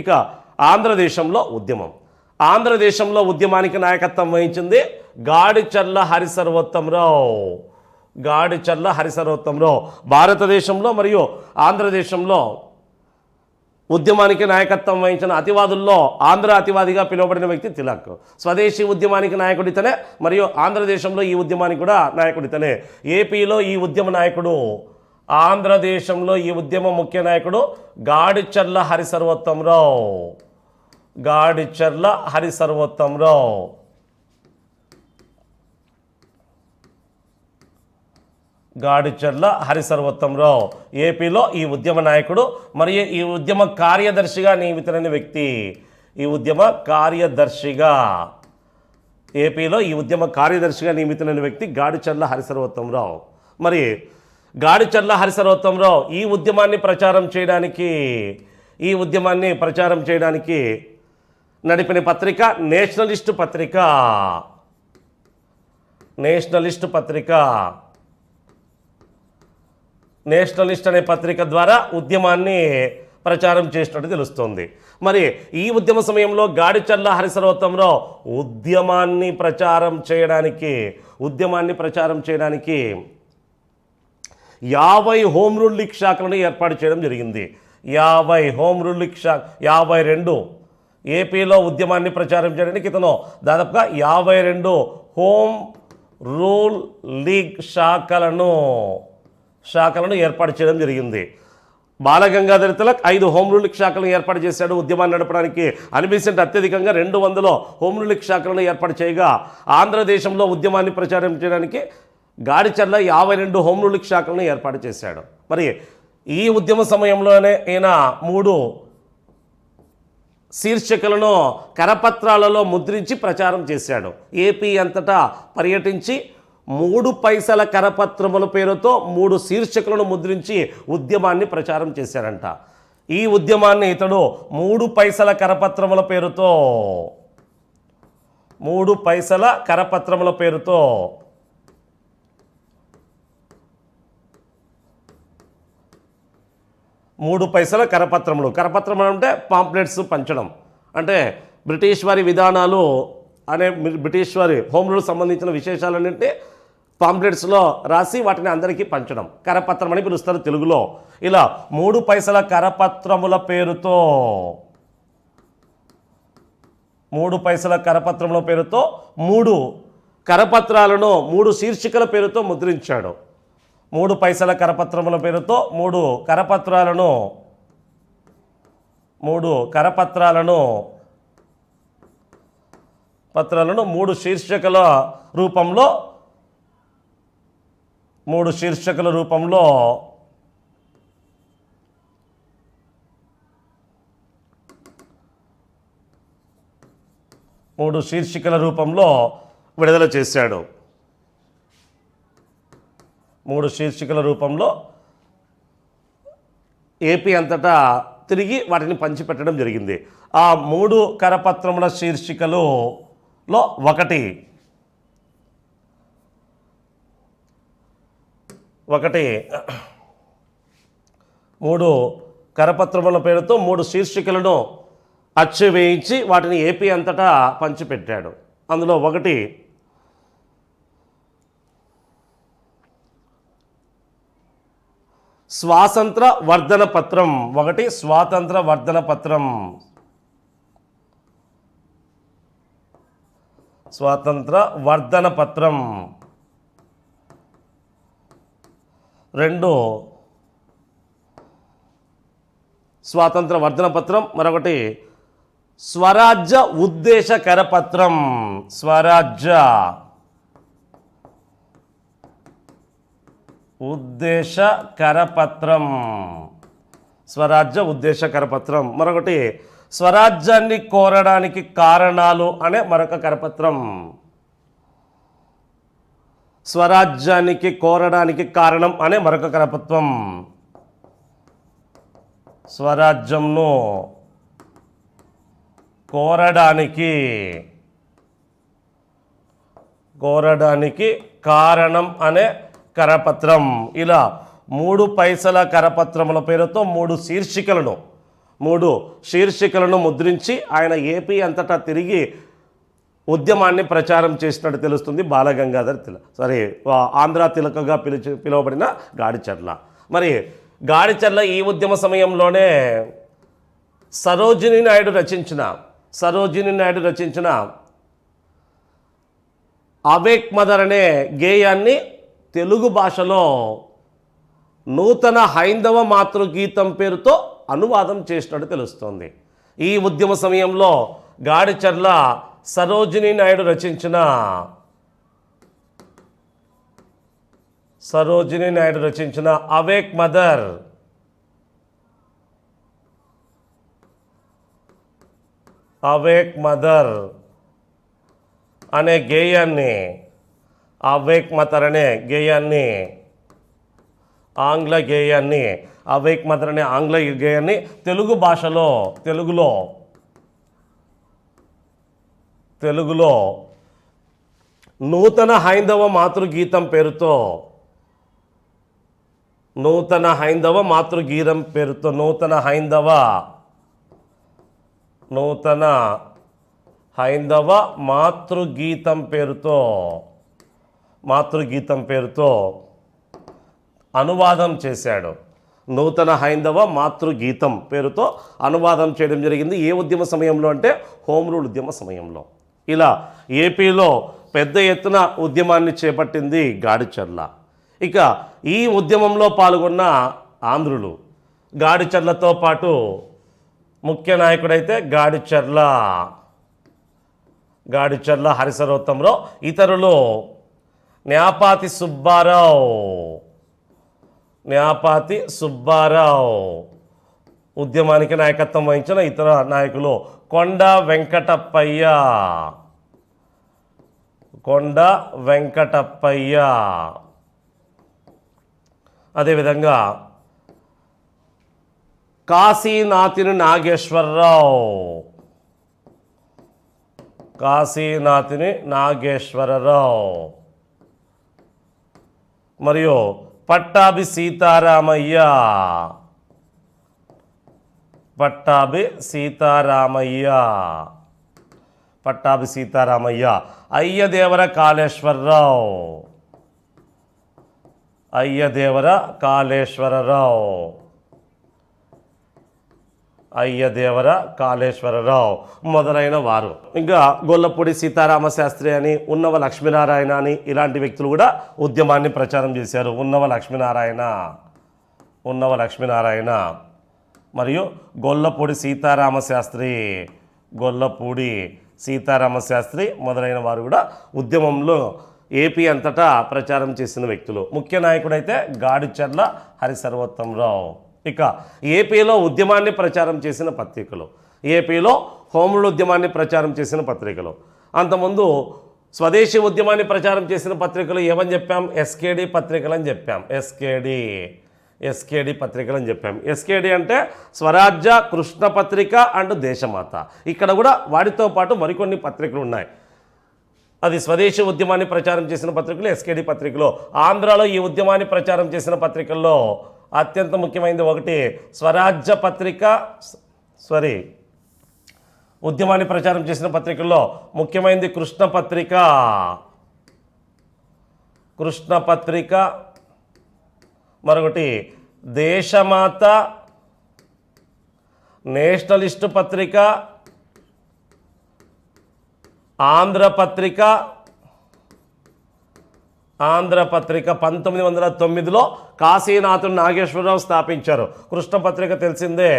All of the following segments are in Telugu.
ఇక ఆంధ్రదేశంలో ఉద్యమం. ఆంధ్రదేశంలో ఉద్యమానికి నాయకత్వం వహించింది గాడిచర్ల హరిసర్వోత్తమరావు. గాడిచర్ల హరిసర్వోత్తమరావు భారతదేశంలో మరియు ఆంధ్రదేశంలో ఉద్యమానికి నాయకత్వం వహించిన అతివాదుల్లో ఆంధ్ర అతివాదిగా పిలువబడిన వ్యక్తి తిలక్. స్వదేశీ ఉద్యమానికి నాయకుడితనే మరియు ఆంధ్రదేశంలో ఈ ఉద్యమానికి కూడా నాయకుడితనే. ఏపీలో ఈ ఉద్యమ నాయకుడు, ఆంధ్రదేశంలో ఈ ఉద్యమ ముఖ్య నాయకుడు గాడిచర్ల హరిసర్వోత్తమరావు. గాడిచర్ల హరిసర్వోత్తమరావు. గాడిచర్ల హరిసర్వోత్తమరావు ఏపీలో ఈ ఉద్యమ నాయకుడు మరియు ఈ ఉద్యమ కార్యదర్శిగా నియమితులైన వ్యక్తి. ఈ ఉద్యమ కార్యదర్శిగా ఏపీలో ఈ ఉద్యమ కార్యదర్శిగా నియమితులైన వ్యక్తి గాడిచర్ల హరిసర్వోత్తమరావు. మరి గాడిచర్ల హరిసర్వోత్తమరావు ఈ ఉద్యమాన్ని ప్రచారం చేయడానికి నడిపిన పత్రిక నేషనలిస్ట్ పత్రిక. నేషనలిస్ట్ అనే పత్రిక ద్వారా ఉద్యమాన్ని ప్రచారం చేసినట్టు తెలుస్తోంది. మరి ఈ ఉద్యమ సమయంలో గాడిచర్ల హరిసర్వోత్తమరావు ఉద్యమాన్ని ప్రచారం చేయడానికి 50 హోమ్ రూల్ లీగ్ శాఖలను ఏర్పాటు చేయడం జరిగింది. 50 హోమ్ రూల్ లీగ్ శాఖ 52 ఏపీలో ఉద్యమాన్ని ప్రచారం చేయడానికి ఇతను దాదాపుగా 52 హోమ్ రూల్ లీగ్ శాఖలను ఏర్పాటు చేయడం జరిగింది. Balagangadhara Tilak 5 home rule league శాఖలను ఏర్పాటు చేశాడు ఉద్యమాన్ని నడపడానికి. అనిబిసెంట్ అత్యధికంగా 200 హోమ్ రూల్ లీగ్ శాఖలను ఏర్పాటు చేయగా ఆంధ్రదేశంలో ఉద్యమాన్ని ప్రచారం చేయడానికి గాడిచర్ల 52 హోమ్ రూల్ లీగ్ శాఖలను ఏర్పాటు చేశాడు. మరి ఈ ఉద్యమ సమయంలోనే ఈయన 3 శీర్షికలను కరపత్రాలలో ముద్రించి ప్రచారం చేశాడు. ఏపీ అంతటా పర్యటించి 3 పైసల కరపత్రముల పేరుతో 3 శీర్షికలను ముద్రించి ఉద్యమాన్ని ప్రచారం చేశాడంట. ఈ ఉద్యమాన్ని ఇతడు 3 పైసల కరపత్రముల పేరుతో 3 పైసల కరపత్రముల పేరుతో కరపత్రములు అంటే పాంప్లెట్స్ పంచడం, అంటే బ్రిటిష్ వారి విధానాలు అనే బ్రిటిష్ వారి హోమ్ రూల్ సంబంధించిన విశేషాలన్నింటినీ పాంప్లెట్స్లో రాసి వాటిని అందరికీ పంచడం కరపత్రం అని పిలుస్తారు తెలుగులో. ఇలా 3 పైసల కరపత్రముల పేరుతో 3 కరపత్రాలను 3 శీర్షికల పేరుతో ముద్రించాడు. 3 పైసల కరపత్రముల పేరుతో 3 కరపత్రాలను 3 శీర్షికల రూపంలో 3 శీర్షికల రూపంలో విడుదల చేశాడు. 3 శీర్షికల రూపంలో ఏపీ అంతటా తిరిగి వాటిని పంచిపెట్టడం జరిగింది. ఆ 3 కరపత్రముల శీర్షికలో ఒకటి 3 కరపత్రముల పేరుతో 3 శీర్షికలను అచ్చు వేయించి వాటిని ఏపీ అంతటా పంచిపెట్టాడు. అందులో ఒకటి స్వాతంత్ర వర్ధన పత్రం. స్వాతంత్ర వర్ధన పత్రం. 2 స్వాతంత్ర వర్ధన పత్రం. మరొకటి స్వరాజ్య ఉద్దేశ కరపత్రం. స్వరాజ్య ఉద్దేశ కరపత్రం. మరొకటి స్వరాజ్యాన్ని కోరడానికి కారణాలు అనే మరొక కరపత్రం. స్వరాజ్యానికి కోరడానికి కారణం అనే మరొక కరపత్రం. స్వరాజ్యంను కోరడానికి కారణం అనే కరపత్రం. ఇలా 3 పైసల కరపత్రముల పేరుతో 3 శీర్షికలను 3 శీర్షికలను ముద్రించి ఆయన ఏపీ అంతటా తిరిగి ఉద్యమాన్ని ప్రచారం చేసినట్టు తెలుస్తుంది. బాలగంగాధర్ ఆంధ్ర తిలకగా పిలువబడిన గాడిచర్ల. మరి గాడిచర్ల ఈ ఉద్యమ సమయంలోనే సరోజినీ నాయుడు రచించిన అవేక్ మదర్ అనే గేయాన్ని తెలుగు భాషలో నూతన హైందవ మాతృగీతం పేరుతో అనువాదం చేసినట్టు తెలుస్తోంది. ఈ ఉద్యమ సమయంలో గాడిచర్ల సరోజినీ నాయుడు రచించిన అవేక్ మదర్ అనే గేయాన్ని ఆంగ్ల గేయాన్ని తెలుగు భాషలో తెలుగులో నూతన హైందవ మాతృగీతం పేరుతో నూతన హైందవ మాతృగీతం పేరుతో అనువాదం చేశాడు. నూతన హైందవ మాతృగీతం పేరుతో అనువాదం చేయడం జరిగింది. ఏ ఉద్యమ సమయంలో అంటే హోమ్ రూల్ ఉద్యమ సమయంలో. ఇలా ఏపీలో పెద్ద ఎత్తున ఉద్యమాన్ని చేపట్టింది గాడిచర్ల. ఇక ఈ ఉద్యమంలో పాల్గొన్న ఆంధ్రులు, గాడిచర్లతో పాటు ముఖ్య నాయకుడైతే గాడిచర్ల హరిసర్వోత్తమరావు, ఇతరులు న్యాపాతి సుబ్బారావు, ఉద్యమానికి నాయకత్వం వహించిన ఇతర నాయకులు కొండ వెంకటప్పయ్య, అదేవిధంగా కాశీనాథుని నాగేశ్వరరావు మరియు పట్టాభి సీతారామయ్య, అయ్యదేవర కాళేశ్వరరావు మొదలైన వారు. ఇంకా గొల్లపూడి సీతారామశాస్త్రి అని, ఉన్నవ లక్ష్మీనారాయణ అని ఇలాంటి వ్యక్తులు కూడా ఉద్యమాన్ని ప్రచారం చేశారు. ఉన్నవ లక్ష్మీనారాయణ మరియు గొల్లపూడి సీతారామశాస్త్రి మొదలైన వారు కూడా ఉద్యమంలో ఏపీ అంతటా ప్రచారం చేసిన వ్యక్తులు. ముఖ్య నాయకుడైతే గాడిచర్ల హరిసర్వోత్తమరావు. ఇక ఏపీలో ఉద్యమాన్ని ప్రచారం చేసిన పత్రికలు, ఏపీలో హోమ్ రూల్ ఉద్యమాన్ని ప్రచారం చేసిన పత్రికలు. అంతకుముందు స్వదేశీ ఉద్యమాన్ని ప్రచారం చేసిన పత్రికలు ఏమని చెప్పాం? ఎస్కేడి పత్రికలని చెప్పాం. ఎస్కేడి అంటే స్వరాజ్య, కృష్ణ పత్రిక అండ్ దేశమాత. ఇక్కడ కూడా వాటితో పాటు మరికొన్ని పత్రికలు ఉన్నాయి. అది స్వదేశీ ఉద్యమాన్ని ప్రచారం చేసిన పత్రికలు ఎస్కేడి పత్రికలు. ఆంధ్రాలో ఈ ఉద్యమాన్ని ప్రచారం చేసిన పత్రికల్లో అత్యంత ముఖ్యమైనది ఒకటి స్వరాజ్య పత్రిక. ఉద్యమాన్ని ప్రచారం చేసిన పత్రికల్లో ముఖ్యమైనది కృష్ణ పత్రిక, మరొకటి దేశమాత, నేషనలిస్టు పత్రిక, ఆంధ్రపత్రిక. 1909లో కాశీనాథుని నాగేశ్వరరావు స్థాపించారు. కృష్ణపత్రిక తెలిసిందే,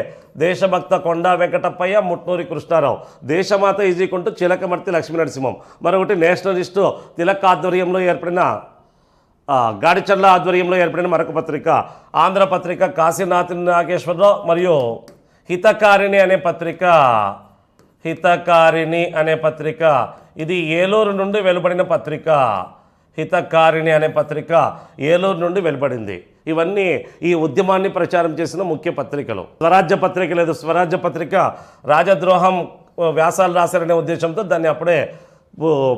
దేశభక్త కొండా వెంకటప్పయ్య, ముట్నూరి కృష్ణారావు. దేశమాత ఈజీకుంటూ చిలకమర్తి లక్ష్మీనరసింహం. మరొకటి నేషనలిస్టు తిలక్ ఆధ్వర్యంలో ఏర్పడిన గాడిచర్ల ఆధ్వర్యంలో ఏర్పడిన మరొక పత్రిక ఆంధ్రపత్రిక, కాశీనాథుని నాగేశ్వరరావు మరియు హితకారిణి అనే పత్రిక. ఇది ఏలూరు నుండి వెలువడిన పత్రిక. హితకారిణి అనే పత్రిక ఏలూరు నుండి వెలువడింది. ఇవన్నీ ఈ ఉద్యమాన్ని ప్రచారం చేసిన ముఖ్య పత్రికలు. స్వరాజ్య పత్రిక రాజద్రోహం వ్యాసాలు రాశారనే ఉద్దేశంతో దాన్ని అప్పుడే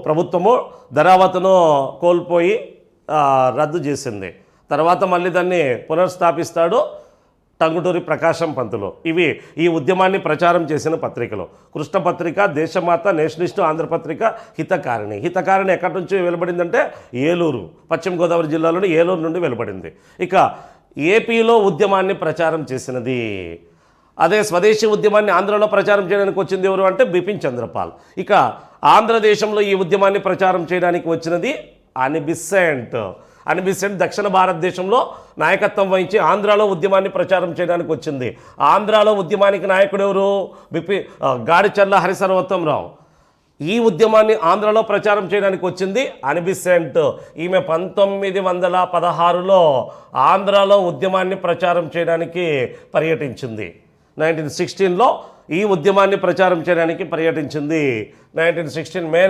ప్రభుత్వము ధరావతను కోల్పోయి రద్దు చేసింది. తర్వాత మళ్ళీ దాన్ని పునర్స్థాపిస్తాడు టంగుటూరి ప్రకాశం పంతులు. ఇవి ఈ ఉద్యమాన్ని ప్రచారం చేసిన పత్రికలు. కృష్ణపత్రిక, దేశమాత, నేషనలిస్టు, ఆంధ్రపత్రిక, హితకారిణి. హితకారిణి ఎక్కడి నుంచి వెలువడిందంటే ఏలూరు, పశ్చిమ గోదావరి జిల్లాలోని ఏలూరు నుండి వెలువడింది. ఇక ఏపీలో ఉద్యమాన్ని ప్రచారం చేసినది, అదే స్వదేశీ ఉద్యమాన్ని ఆంధ్రలో ప్రచారం చేయడానికి వచ్చింది ఎవరు అంటే బిపిన్ చంద్రపాల్. ఇక ఆంధ్రదేశంలో ఈ ఉద్యమాన్ని ప్రచారం చేయడానికి వచ్చినది అనీ బెసెంట్. అనీ బెసెంట్ దక్షిణ భారతదేశంలో నాయకత్వం వహించి ఆంధ్రాలో ఉద్యమాన్ని ప్రచారం చేయడానికి వచ్చింది. ఆంధ్రాలో ఉద్యమానికి నాయకుడు ఎవరు? గాడిచర్ల హరిసర్వోత్తమరావు. ఈ ఉద్యమాన్ని ఆంధ్రలో ప్రచారం చేయడానికి వచ్చింది అనీ బెసెంట్. ఈమె 1916లో ఆంధ్రాలో ఉద్యమాన్ని ప్రచారం చేయడానికి పర్యటించింది. 1916లో ఈ ఉద్యమాన్ని ప్రచారం చేయడానికి పర్యటించింది. 1916 మే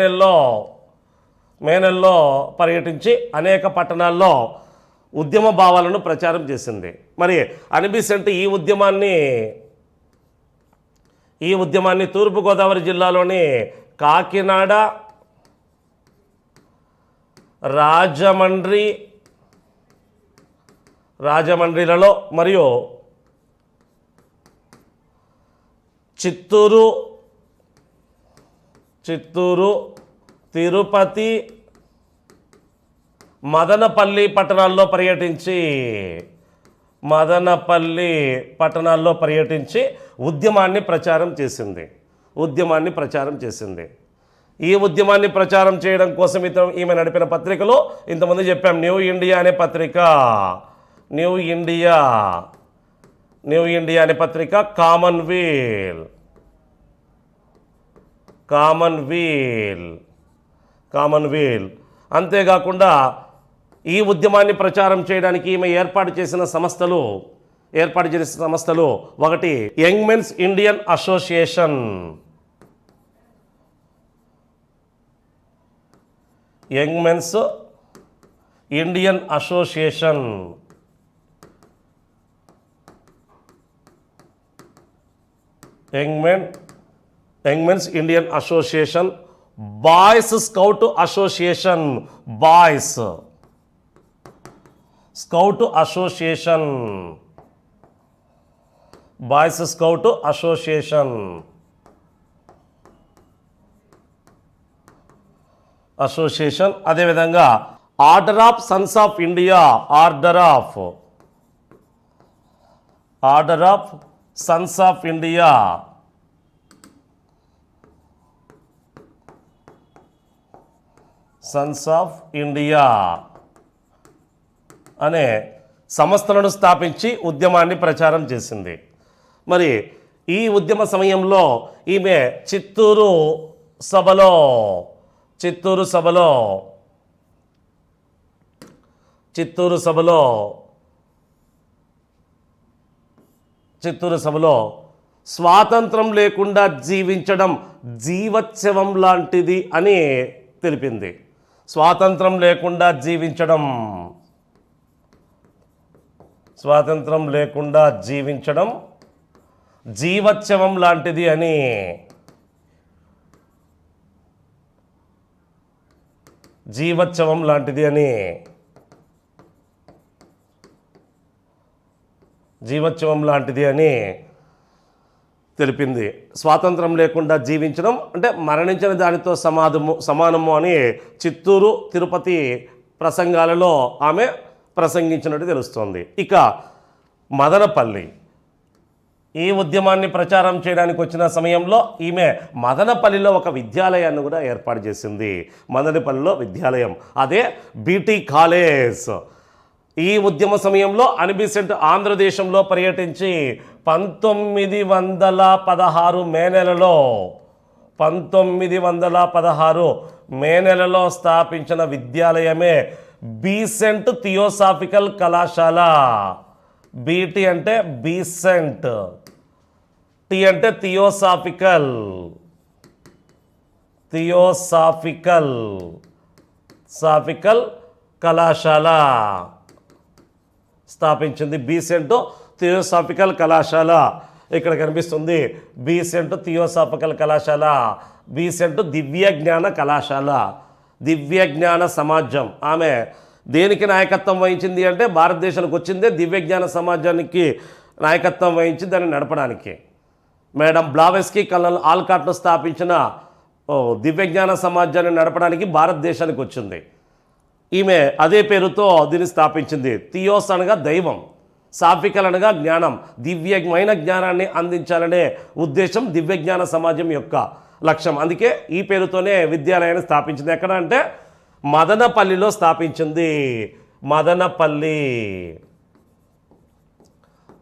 నెలలో పర్యటించి అనేక పట్టణాల్లో ఉద్యమ భావాలను ప్రచారం చేసింది. మరి అనీ బెసెంట్ ఈ ఉద్యమాన్ని తూర్పుగోదావరి జిల్లాలోని కాకినాడ, రాజమండ్రిలలో మరియు చిత్తూరు, తిరుపతి, మదనపల్లి పట్టణాల్లో పర్యటించి ఉద్యమాన్ని ప్రచారం చేసింది. ఈ ఉద్యమాన్ని ప్రచారం చేయడం కోసం ఈమె నడిపిన పత్రికలు ఇంతకుముందు చెప్పాం. న్యూ ఇండియా అనే పత్రిక, న్యూ ఇండియా అనే పత్రిక, కామన్వీల్. అంతేకాకుండా ఈ ఉద్యమాన్ని ప్రచారం చేయడానికి ఈమె ఏర్పాటు చేసిన సంస్థలు ఒకటి young men's Indian association, young men's Indian association, young men's Indian association, boys scout association, boys scout association, అదేవిధంగా order of sons of India, order of sons of India, అనే సంస్థలను స్థాపించి ఉద్యమాన్ని ప్రచారం చేసింది. మరి ఈ ఉద్యమ సమయంలో ఈమె చిత్తూరు సభలో స్వాతంత్రం లేకుండా జీవించడం జీవోత్సవం లాంటిది అని తెలిపింది. స్వాతంత్రం లేకుండా జీవించడం జీవోత్సవం లాంటిది అని తెలిపింది. స్వాతంత్రం లేకుండా జీవించడం అంటే మరణించిన దానితో సమానము అని చిత్తూరు, తిరుపతి ప్రసంగాలలో ఆమె ప్రసంగించినట్టు తెలుస్తోంది. ఇక మదనపల్లి, ఈ ఉద్యమాన్ని ప్రచారం చేయడానికి వచ్చిన సమయంలో ఈమె మదనపల్లిలో ఒక విద్యాలయాన్ని కూడా ఏర్పాటు చేసింది. మదనపల్లిలో విద్యాలయం, అదే బీటీ కాలేజ్. ఈ ఉద్యమ సమయంలో అనీ బెసెంట్ ఆంధ్రదేశంలో పర్యటించి 1916 మే నెలలో స్థాపించిన విద్యాలయమే బీసెంట్ థియోసాఫికల్ కళాశాల. బీటీ అంటే బీసెంట్, టీ అంటే థియోసాఫికల్ కళాశాల స్థాపించింది. బీసెంట్ థియోసాఫికల్ కళాశాల ఇక్కడ కనిపిస్తుంది. బీసెంట్ థియోసాఫికల్ కళాశాల, బీసెంట్ దివ్య జ్ఞాన కళాశాల, దివ్య జ్ఞాన సమాజం. ఆమె దేనికి నాయకత్వం వహించింది అంటే భారతదేశానికి వచ్చిందే దివ్య జ్ఞాన సమాజానికి నాయకత్వం వహించి దాన్ని నడపడానికి. మేడం బ్లావెస్కీ కల్నల్ ఆల్కాట్ను స్థాపించిన దివ్యజ్ఞాన సమాజాన్ని నడపడానికి భారతదేశానికి వచ్చింది. ఈమె అదే పేరుతో దీన్ని స్థాపించింది. థియోస్ అనగా దైవం, సాఫికల్ అనగా జ్ఞానం, దివ్యమైన జ్ఞానాన్ని అందించాలనే ఉద్దేశం దివ్యజ్ఞాన సమాజం యొక్క లక్ష్యం. అందుకే ఈ పేరుతోనే విద్యాలయాన్ని స్థాపించింది. ఎక్కడ అంటే మదనపల్లిలో స్థాపించింది.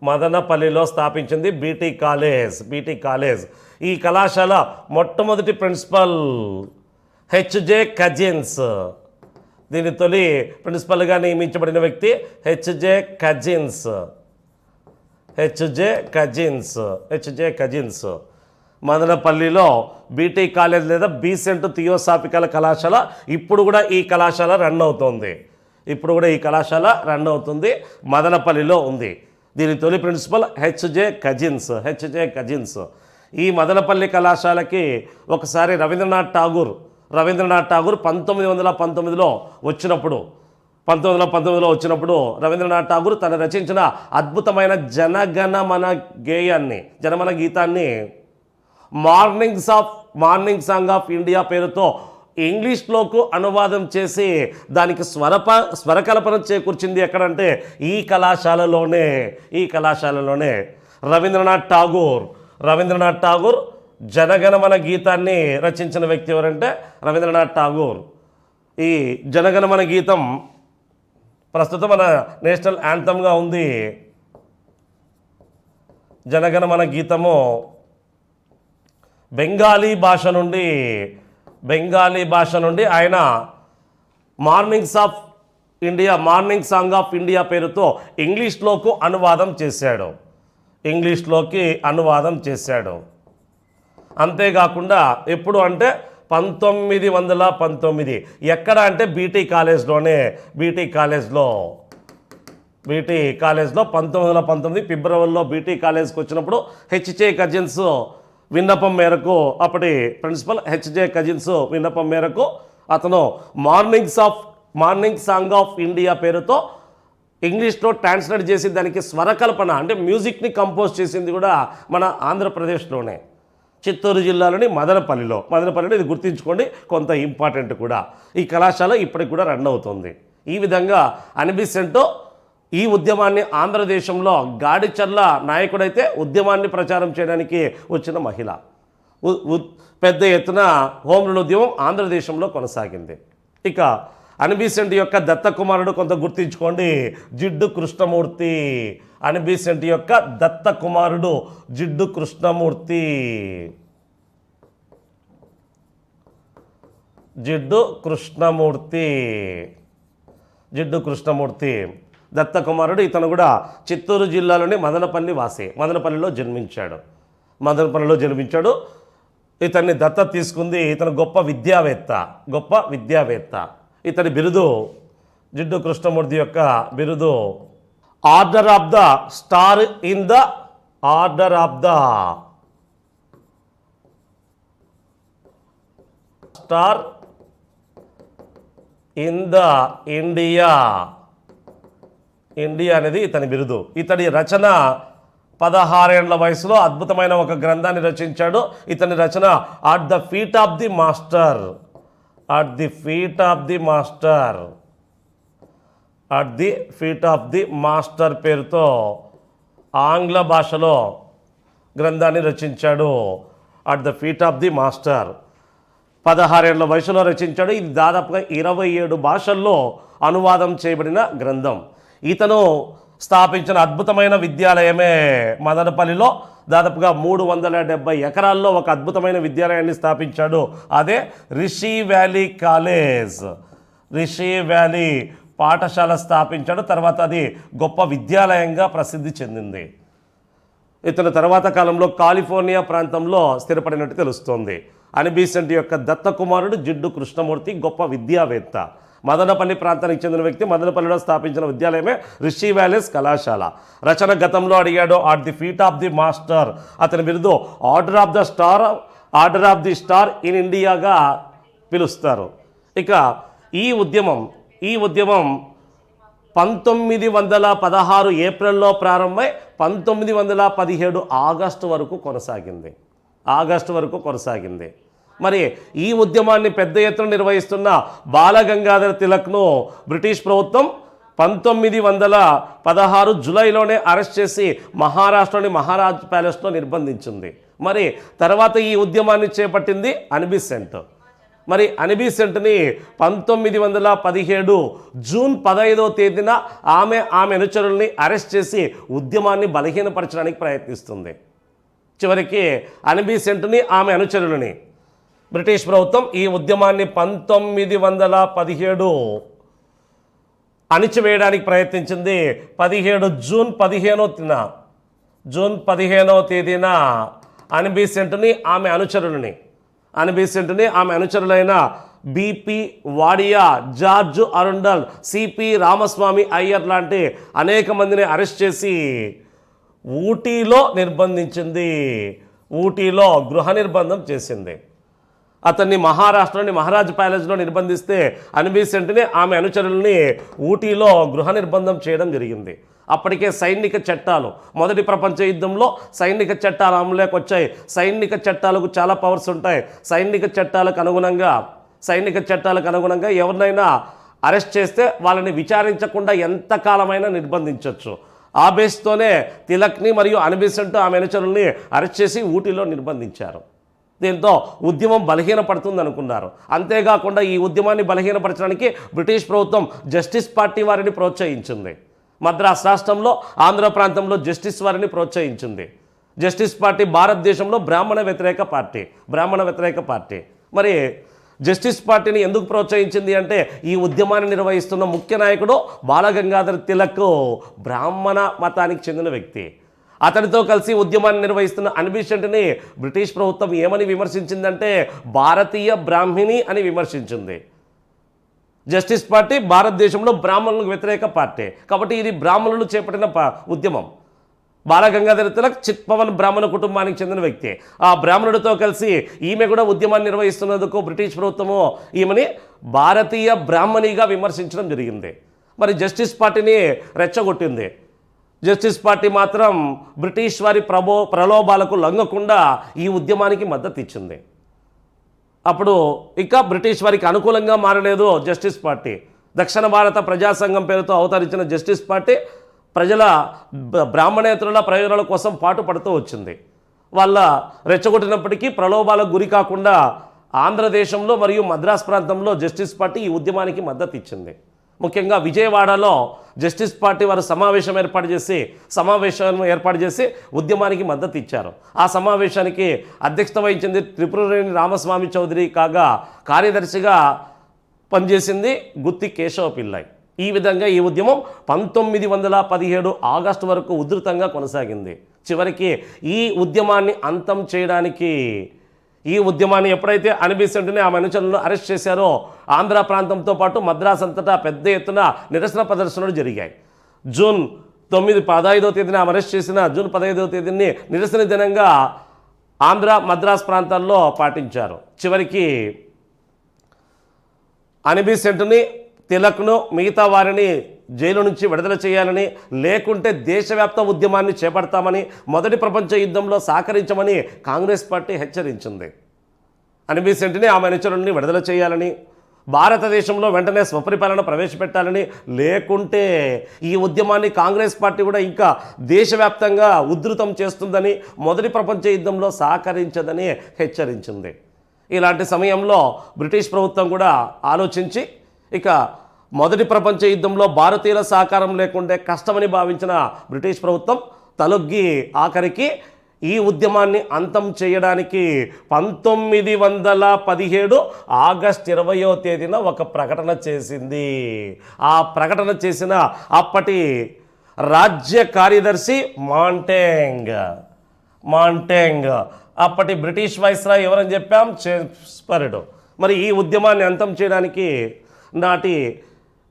మదనపల్లిలో స్థాపించింది బీటీ కాలేజ్. ఈ కళాశాల మొట్టమొదటి ప్రిన్సిపల్ హెచ్జే కజిన్స్. దీని తొలి ప్రిన్సిపల్గా నియమించబడిన వ్యక్తి హెచ్జే కజిన్స్. మదనపల్లిలో బీటీ కాలేజ్ లేదా బీసెంట్ థియోసాఫికల్ కళాశాల ఇప్పుడు కూడా ఈ కళాశాల రన్ అవుతుంది. మదనపల్లిలో ఉంది. దీని తొలి ప్రిన్సిపల్ హెచ్జే కజిన్స్. ఈ మదనపల్లి కళాశాలకి ఒకసారి రవీంద్రనాథ్ ఠాగూర్ 1919లో వచ్చినప్పుడు రవీంద్రనాథ్ ఠాగూర్ తను రచించిన అద్భుతమైన జనగణమన గీతాన్ని మార్నింగ్ సాంగ్ ఆఫ్ ఇండియా పేరుతో ఇంగ్లీష్లోకి అనువాదం చేసి దానికి స్వరకల్పన చేకూర్చింది. ఎక్కడంటే ఈ కళాశాలలోనే రవీంద్రనాథ్ ఠాగూర్ జనగణమన గీతాన్ని రచించిన వ్యక్తి ఎవరంటే రవీంద్రనాథ్ ఠాగూర్. ఈ జనగణమన గీతం ప్రస్తుతం మన నేషనల్ యాంథమ్గా ఉంది. జనగణమన గీతము బెంగాలీ భాష నుండి ఆయన మార్నింగ్ సాంగ్ ఆఫ్ ఇండియా పేరుతో ఇంగ్లీష్లోకి అనువాదం చేశాడు. అంతేకాకుండా ఎప్పుడు అంటే 1919 ఎక్కడ అంటే బీటీ కాలేజ్లో 1919 ఫిబ్రవరిలో బీటీ కాలేజ్కి వచ్చినప్పుడు హెచ్జే కజిన్స్ విన్నపం మేరకు, అప్పటి ప్రిన్సిపల్ హెచ్జే కజిన్స్ విన్నపం మేరకు అతను మార్నింగ్ సాంగ్ ఆఫ్ ఇండియా పేరుతో ఇంగ్లీష్లో ట్రాన్స్లేట్ చేసి దానికి స్వరకల్పన అంటే మ్యూజిక్ని కంపోజ్ చేసింది కూడా మన ఆంధ్రప్రదేశ్లోనే, చిత్తూరు జిల్లాలోని మదనపల్లిలో ఇది గుర్తుంచుకోండి, కొంత ఇంపార్టెంట్ కూడా. ఈ కళాశాల ఇప్పటికి కూడా రన్ అవుతుంది. ఈ విధంగా అనిబిసెంటో ఈ ఉద్యమాన్ని ఆంధ్రదేశంలో గాడిచర్ల నాయకుడైతే ఉద్యమాన్ని ప్రచారం చేయడానికి వచ్చిన మహిళ. పెద్ద ఎత్తున హోమ్ రూల్ ఉద్యమం ఆంధ్రదేశంలో కొనసాగింది. ఇక అనిబిసెంట్ యొక్క దత్త కుమారుడు కొంత గుర్తించుకోండి, జిడ్డు కృష్ణమూర్తి. అనిబిసెంట్ యొక్క దత్త కుమారుడు జిడ్డు కృష్ణమూర్తి దత్త కుమారుడు. ఇతను కూడా చిత్తూరు జిల్లాలోని మదనపల్లిలో జన్మించాడు. ఇతన్ని దత్త తీసుకుంది. ఇతను గొప్ప విద్యావేత్త. ఇతని బిరుదు, జిడ్డు కృష్ణమూర్తి యొక్క బిరుదు order of the star in the India అనేది ఇతని బిరుదు. ఇతని రచన 16 ఏళ్ల వయసులో అద్భుతమైన ఒక గ్రంథాన్ని రచించాడు. ఇతని రచన at the feet of the master పేరుతో ఆంగ్ల భాషలో గ్రంథాన్ని రచించాడు. At the feet of the master 16 ఏళ్ల వయసులో రచించాడు. ఇది దాదాపుగా 27 భాషల్లో అనువాదం చేయబడిన గ్రంథం. ఇతను స్థాపించిన అద్భుతమైన విద్యాలయమే మదనపల్లిలో దాదాపుగా 370 ఎకరాల్లో ఒక అద్భుతమైన విద్యాలయాన్ని స్థాపించాడు. అదే రిషి వ్యాలీ పాఠశాల స్థాపించాడు. తర్వాత అది గొప్ప విద్యాలయంగా ప్రసిద్ధి చెందింది. ఇతను తర్వాత కాలంలో కాలిఫోర్నియా ప్రాంతంలో స్థిరపడినట్టు తెలుస్తోంది. అనిబిసెంట్ యొక్క దత్త కుమారుడు జిడ్డు కృష్ణమూర్తి గొప్ప విద్యావేత్త. మదనపల్లి ప్రాంతానికి చెందిన వ్యక్తి. మదనపల్లిలో స్థాపించిన విద్యాలయమే రిషి వ్యాలీస్ కళాశాల. రచన గతంలో అడిగాడు at the feet of the master. అతని బిరుదు order of the star in ఇండియాగా పిలుస్తారు. ఇక ఈ ఉద్యమం 1916 ఏప్రిల్లో ప్రారంభమై 1917 ఆగస్టు వరకు కొనసాగింది. మరి ఈ ఉద్యమాన్ని పెద్ద ఎత్తున నిర్వహిస్తున్న బాలగంగాధర తిలక్ను బ్రిటిష్ ప్రభుత్వం 1916 జూలైలోనే అరెస్ట్ చేసి మహారాష్ట్రలోని మహారాజ్ ప్యాలెస్లో నిర్బంధించింది. మరి తర్వాత ఈ ఉద్యమాన్ని చేపట్టింది అనిబిసెంట్. మరి అనిబిసెంట్ని 1917 జూన్ 15వ తేదీన ఆమె అనుచరుల్ని అరెస్ట్ చేసి ఉద్యమాన్ని బలహీనపరచడానికి ప్రయత్నిస్తుంది. చివరికి అనిబిసెంట్ని ఆమె అనుచరులని బ్రిటిష్ ప్రభుత్వం ఈ ఉద్యమాన్ని 1917 అణిచివేయడానికి ప్రయత్నించింది. జూన్ 15వ తేదీన అనిబిసెంట్ని ఆమె అనుచరులైన BP Wadia, George Arundale, CP Ramaswami Iyer లాంటి అనేక మందిని అరెస్ట్ చేసి ఊటీలో నిర్బంధించింది. ఊటీలో గృహ నిర్బంధం చేసింది. అతన్ని మహారాష్ట్రలోని మహారాజ్ ప్యాలెస్లో నిర్బంధిస్తే అనిబిసెంట్ని ఆమె అనుచరుల్ని ఊటీలో గృహ నిర్బంధం చేయడం జరిగింది. అప్పటికే సైనిక చట్టాలు, మొదటి ప్రపంచ యుద్ధంలో సైనిక చట్టాలు అమలులోకి వచ్చాయి. సైనిక చట్టాలకు చాలా పవర్స్ ఉంటాయి. సైనిక చట్టాలకు అనుగుణంగా ఎవరినైనా అరెస్ట్ చేస్తే వాళ్ళని విచారించకుండా ఎంతకాలమైనా నిర్బంధించవచ్చు. ఆ బేస్తోనే తిలక్ని మరియు అనిబిసెంట్ ఆమె అనుచరుల్ని అరెస్ట్ చేసి ఊటీలో నిర్బంధించారు. దీంతో ఉద్యమం బలహీనపడుతుంది అనుకున్నారు. అంతేకాకుండా ఈ ఉద్యమాన్ని బలహీనపరచడానికి బ్రిటిష్ ప్రభుత్వం జస్టిస్ పార్టీ వారిని ప్రోత్సహించింది. మద్రాస్ రాష్ట్రంలో, ఆంధ్ర ప్రాంతంలో జస్టిస్ వారిని ప్రోత్సహించింది. జస్టిస్ పార్టీ భారతదేశంలో బ్రాహ్మణ వ్యతిరేక పార్టీ. మరి జస్టిస్ పార్టీని ఎందుకు ప్రోత్సహించింది అంటే ఈ ఉద్యమాన్ని నిర్వహిస్తున్న ముఖ్య నాయకుడు బాలగంగాధర తిలక్ బ్రాహ్మణ మతానికి చెందిన వ్యక్తి. అతనితో కలిసి ఉద్యమాన్ని నిర్వహిస్తున్న అనిబిసెంట్ని బ్రిటిష్ ప్రభుత్వం ఏమని విమర్శించిందంటే భారతీయ బ్రాహ్మిణి అని విమర్శించింది. జస్టిస్ పార్టీ భారతదేశంలో బ్రాహ్మణులకు వ్యతిరేక పార్టీ కాబట్టి ఇది బ్రాహ్మణులు చేపట్టిన ఉద్యమం. బాలగంగాధర తిలక్ చిత్పవన్ బ్రాహ్మణ కుటుంబానికి చెందిన వ్యక్తి. ఆ బ్రాహ్మణుడితో కలిసి ఈమె కూడా ఉద్యమాన్ని నిర్వహిస్తున్నందుకు బ్రిటిష్ ప్రభుత్వము ఈమెని భారతీయ బ్రాహ్మణిగా విమర్శించడం జరిగింది. మరి జస్టిస్ పార్టీని రెచ్చగొట్టింది. జస్టిస్ పార్టీ మాత్రం బ్రిటిష్ వారి ప్రలోభాలకు లొంగకుండా ఈ ఉద్యమానికి మద్దతు ఇచ్చింది. అప్పుడు ఇక బ్రిటిష్ వారికి అనుకూలంగా మారలేదు జస్టిస్ పార్టీ. దక్షిణ భారత ప్రజాసంఘం పేరుతో అవతరించిన జస్టిస్ పార్టీ ప్రజల బ్రాహ్మణేతరుల ప్రయోజనాల కోసం పాటుపడుతూ వచ్చింది. వాళ్ళ రెచ్చగొట్టినప్పటికీ ప్రలోభాలకు గురి కాకుండా ఆంధ్రదేశంలో మరియు మద్రాస్ ప్రాంతంలో జస్టిస్ పార్టీ ఈ ఉద్యమానికి మద్దతు ఇచ్చింది. ముఖ్యంగా విజయవాడలో జస్టిస్ పార్టీ వారు సమావేశం ఏర్పాటు చేసి ఉద్యమానికి మద్దతు ఇచ్చారు. ఆ సమావేశానికి అధ్యక్షత వహించింది త్రిపురనేని రామస్వామి చౌదరి కాగా కార్యదర్శిగా పనిచేసింది గుత్తి కేశవ పిల్లై. ఈ విధంగా ఈ ఉద్యమం 1917 ఆగస్టు వరకు ఉధృతంగా కొనసాగింది. చివరికి ఈ ఉద్యమాన్ని అంతం చేయడానికి ఈ ఉద్యమాన్ని ఎప్పుడైతే అనిబిసెంట్ని ఆమె అనుచరులను అరెస్ట్ చేశారో ఆంధ్ర ప్రాంతంతో పాటు మద్రాస్ అంతటా పెద్ద ఎత్తున నిరసన ప్రదర్శనలు జరిగాయి. జూన్ 15వ తేదీన ఆమె అరెస్ట్ చేసిన జూన్ 15వ తేదీని నిరసన దినంగా ఆంధ్ర మద్రాస్ ప్రాంతాల్లో పాటించారు. చివరికి అనిబిసెంట్ని, తిలక్ను, మిగతా వారిని జైలు నుంచి విడుదల చేయాలని, లేకుంటే దేశవ్యాప్త ఉద్యమాన్ని చేపడతామని, మొదటి ప్రపంచ యుద్ధంలో సహకరించమని కాంగ్రెస్ పార్టీ హెచ్చరించింది. అనిబిసెంట్ని ఆమె అనుచరుల్ని విడుదల చేయాలని, భారతదేశంలో వెంటనే స్వపరిపాలన ప్రవేశపెట్టాలని, లేకుంటే ఈ ఉద్యమాన్ని కాంగ్రెస్ పార్టీ కూడా ఇంకా దేశవ్యాప్తంగా ఉధృతం చేస్తుందని, మొదటి ప్రపంచ యుద్ధంలో సహకరించదని హెచ్చరించింది. ఇలాంటి సమయంలో బ్రిటిష్ ప్రభుత్వం కూడా ఆలోచించి ఇక మొదటి ప్రపంచ యుద్ధంలో భారతీయుల సహకారం లేకుంటే కష్టమని భావించిన బ్రిటిష్ ప్రభుత్వం తలొగ్గి ఆఖరికి ఈ ఉద్యమాన్ని అంతం చేయడానికి 1917 ఆగస్టు 20వ తేదీన ఒక ప్రకటన చేసింది. ఆ ప్రకటన చేసిన అప్పటి రాజ్య కార్యదర్శి మాంటేంగ్ అప్పటి బ్రిటిష్ వైస్రాయ్ ఎవరని చెప్పాం? చేమ్స్ఫర్డ్. మరి ఈ ఉద్యమాన్ని అంతం చేయడానికి నాటి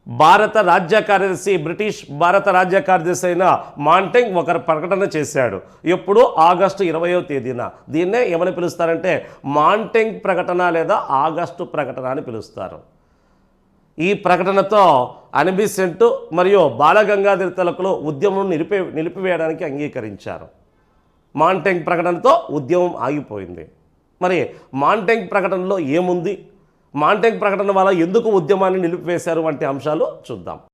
బ్రిటిష్ భారత రాజ్య కార్యదర్శి అయిన మాంటెంగ్ ఒక ప్రకటన చేశాడు. ఎప్పుడు? ఆగస్టు 20వ తేదీన. దీన్నే ఏమని పిలుస్తారంటే మాంటెంగ్ ప్రకటన లేదా ఆగస్టు ప్రకటన అని పిలుస్తారు. ఈ ప్రకటనతో అనిబిసెంట్ మరియు బాలగంగాధర తిలకులు ఉద్యమం నిలిపివేయడానికి అంగీకరించారు. మాంటెంగ్ ప్రకటనతో ఉద్యమం ఆగిపోయింది. మరి మాంటెంగ్ ప్రకటనలో ఏముంది, మాంటెంగ్ ప్రకటన వల్ల ఎందుకు ఉద్యమాన్ని నిలిపివేశారు వంటి అంశాలు చూద్దాం.